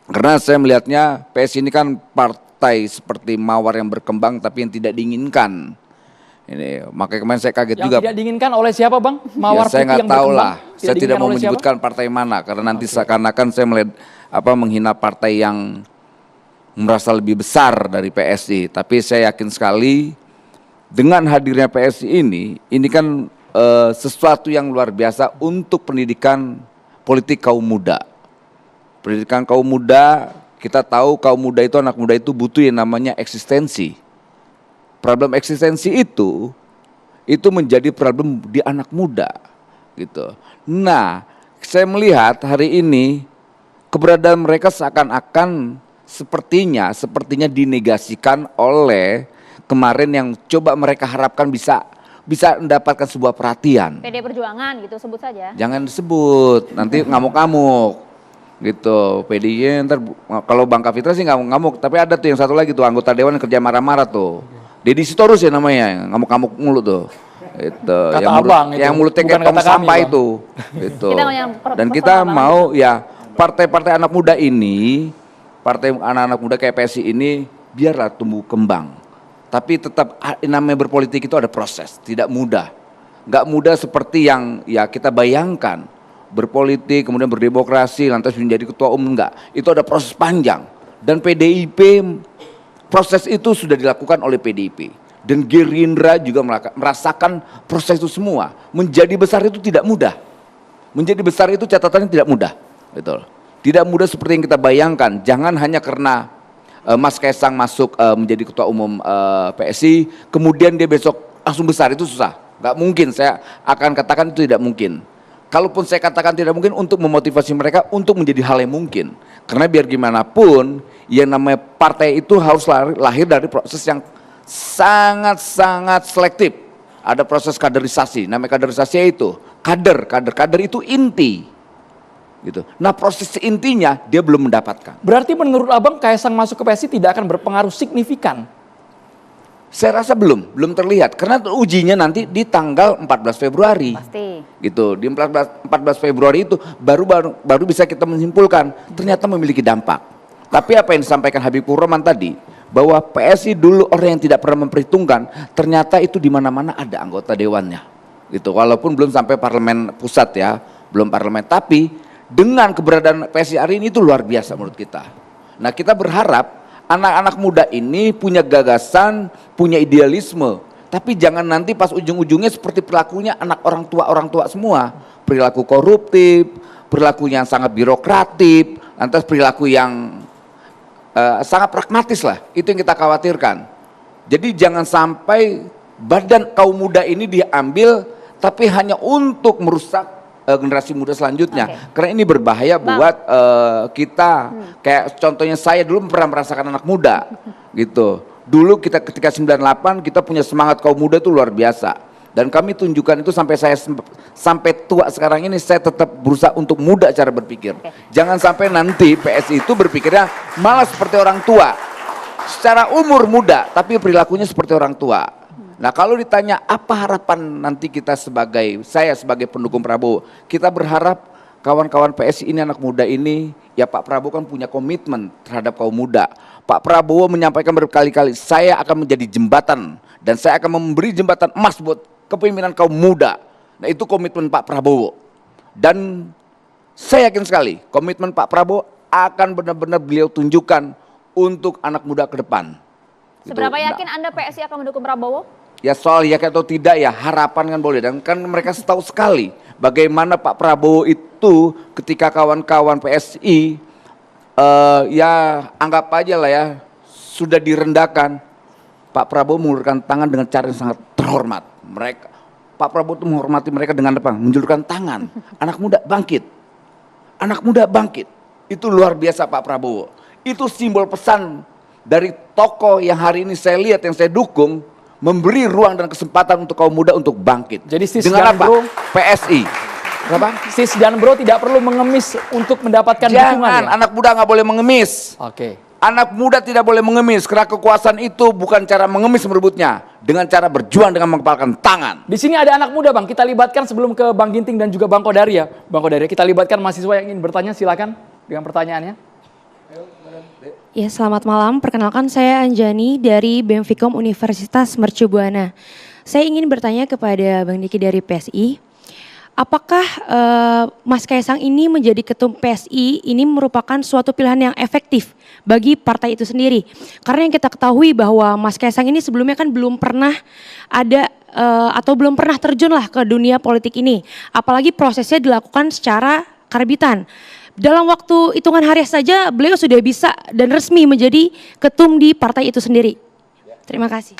Karena saya melihatnya PSI ini kan partai seperti mawar yang berkembang tapi yang tidak diinginkan. Ini makanya kemarin saya kaget yang juga. tidak diinginkan oleh siapa bang? Mawar Ya, saya putih nggak yang tahu berkembang. lah. Saya tidak mau menyebutkan partai mana karena nanti seakan-akan saya melihat menghina partai yang merasa lebih besar dari PSI. Tapi saya yakin sekali dengan hadirnya PSI ini kan sesuatu yang luar biasa untuk pendidikan politik kaum muda. Pendidikan kaum muda, kita tahu kaum muda itu, anak muda itu butuh yang namanya eksistensi. Problem eksistensi itu menjadi problem di anak muda gitu. Nah, saya melihat hari ini keberadaan mereka seakan-akan sepertinya dinegasikan oleh kemarin yang coba mereka harapkan bisa mendapatkan sebuah perhatian. PD Perjuangan gitu sebut saja. Jangan disebut, nanti ngamuk-ngamuk gitu. PD-nya ntar kalau Bang Kapitra sih ngamuk-ngamuk, tapi ada tuh yang satu lagi tuh anggota dewan yang kerja marah-marah tuh. Deddy Sitorus ya namanya, ngamuk-ngamuk mulu tuh. Itu yang mulutnya kayak tong sampah itu. Itu. Dan kita mau ya partai-partai anak muda ini, partai anak-anak muda kayak PSI ini biarlah tumbuh kembang. Tapi tetap namanya berpolitik itu ada proses, tidak mudah. Nggak mudah seperti yang ya kita bayangkan. Berpolitik, kemudian berdemokrasi, lantas menjadi ketua umum, enggak. Itu ada proses panjang. Dan PDIP, proses itu sudah dilakukan oleh PDIP. Dan Gerindra juga merasakan proses itu semua. Menjadi besar itu tidak mudah. Menjadi besar itu catatannya tidak mudah. Betul. Tidak mudah seperti yang kita bayangkan. Jangan hanya karena Mas Kaisang masuk menjadi ketua umum PSI, kemudian dia besok langsung besar, itu susah. Nggak mungkin, saya akan katakan itu tidak mungkin. Kalaupun saya katakan tidak mungkin, untuk memotivasi mereka untuk menjadi hal yang mungkin. Karena biar gimana pun, yang namanya partai itu harus lahir dari proses yang sangat-sangat selektif. Ada proses kaderisasi, namanya kaderisasi itu kader itu inti. Gitu. Nah proses intinya dia belum mendapatkan. Berarti menurut abang Kaisang masuk ke PSI tidak akan berpengaruh signifikan? Saya rasa belum terlihat karena ujinya nanti di tanggal 14 Februari. Pasti. Gitu. Di 14 Februari itu baru bisa kita menyimpulkan ternyata memiliki dampak. Tapi apa yang disampaikan Habibur Rahman tadi, bahwa PSI dulu orang yang tidak pernah memperhitungkan, ternyata itu di mana-mana ada anggota dewannya. Gitu. Walaupun belum sampai parlemen pusat ya, belum parlemen, tapi dengan keberadaan PSI hari ini itu luar biasa menurut kita. Nah, kita berharap anak-anak muda ini punya gagasan, punya idealisme, tapi jangan nanti pas ujung-ujungnya seperti perilakunya anak orang tua semua, perilaku koruptif, perilaku yang sangat birokratif, lantas perilaku yang sangat pragmatis lah, itu yang kita khawatirkan. Jadi jangan sampai badan kaum muda ini diambil, tapi hanya untuk merusak generasi muda selanjutnya. Karena ini berbahaya buat kita. Kayak contohnya saya dulu pernah merasakan anak muda gitu. Dulu kita ketika 98 kita punya semangat kaum muda itu luar biasa. Dan kami tunjukkan itu sampai tua sekarang ini saya tetap berusaha untuk muda cara berpikir. Jangan sampai nanti PSI itu berpikirnya malah seperti orang tua. Secara umur muda tapi perilakunya seperti orang tua. Nah kalau ditanya apa harapan nanti kita saya sebagai pendukung Prabowo, kita berharap kawan-kawan PSI ini, anak muda ini, ya Pak Prabowo kan punya komitmen terhadap kaum muda. Pak Prabowo menyampaikan berkali-kali, saya akan menjadi jembatan dan saya akan memberi jembatan emas buat kepemimpinan kaum muda. Nah itu komitmen Pak Prabowo. Dan saya yakin sekali komitmen Pak Prabowo akan benar-benar beliau tunjukkan untuk anak muda ke depan. Seberapa yakin Anda PSI akan mendukung Prabowo? Ya soal yakin atau tidak ya harapan kan boleh, dan kan mereka tahu sekali bagaimana Pak Prabowo itu ketika kawan-kawan PSI ya anggap aja lah ya sudah direndahkan, Pak Prabowo mengulurkan tangan dengan cara yang sangat terhormat. Pak Prabowo itu menghormati mereka dengan apa? Menjulurkan tangan. Anak muda bangkit, anak muda bangkit, itu luar biasa Pak Prabowo. Itu simbol pesan dari tokoh yang hari ini saya lihat, yang saya dukung, memberi ruang dan kesempatan untuk kaum muda untuk bangkit. Jadi sis dengan dan apa? bro, PSI. Kenapa? Sis dan bro tidak perlu mengemis untuk mendapatkan dukungan. Jangan, anak muda nggak boleh mengemis. Oke. Anak muda tidak boleh mengemis, karena kekuasaan itu bukan cara mengemis merebutnya, dengan cara berjuang dengan mengepalkan tangan. Di sini ada anak muda bang, kita libatkan sebelum ke Bang Ginting dan juga Bang Kodari ya. Bang Kodari, kita libatkan mahasiswa yang ingin bertanya, silakan. dengan pertanyaannya. Ya, selamat malam. Perkenalkan saya Anjani dari BEM Fikom Universitas Mercu Buana. Saya ingin bertanya kepada Bang Diki dari PSI. Apakah Mas Kaisang ini menjadi ketum PSI ini merupakan suatu pilihan yang efektif bagi partai itu sendiri? Karena yang kita ketahui bahwa Mas Kaisang ini sebelumnya kan belum pernah ada atau belum pernah terjun lah ke dunia politik ini. Apalagi prosesnya dilakukan secara karbitan. Dalam waktu hitungan hari saja beliau sudah bisa dan resmi menjadi ketum di partai itu sendiri. Terima kasih.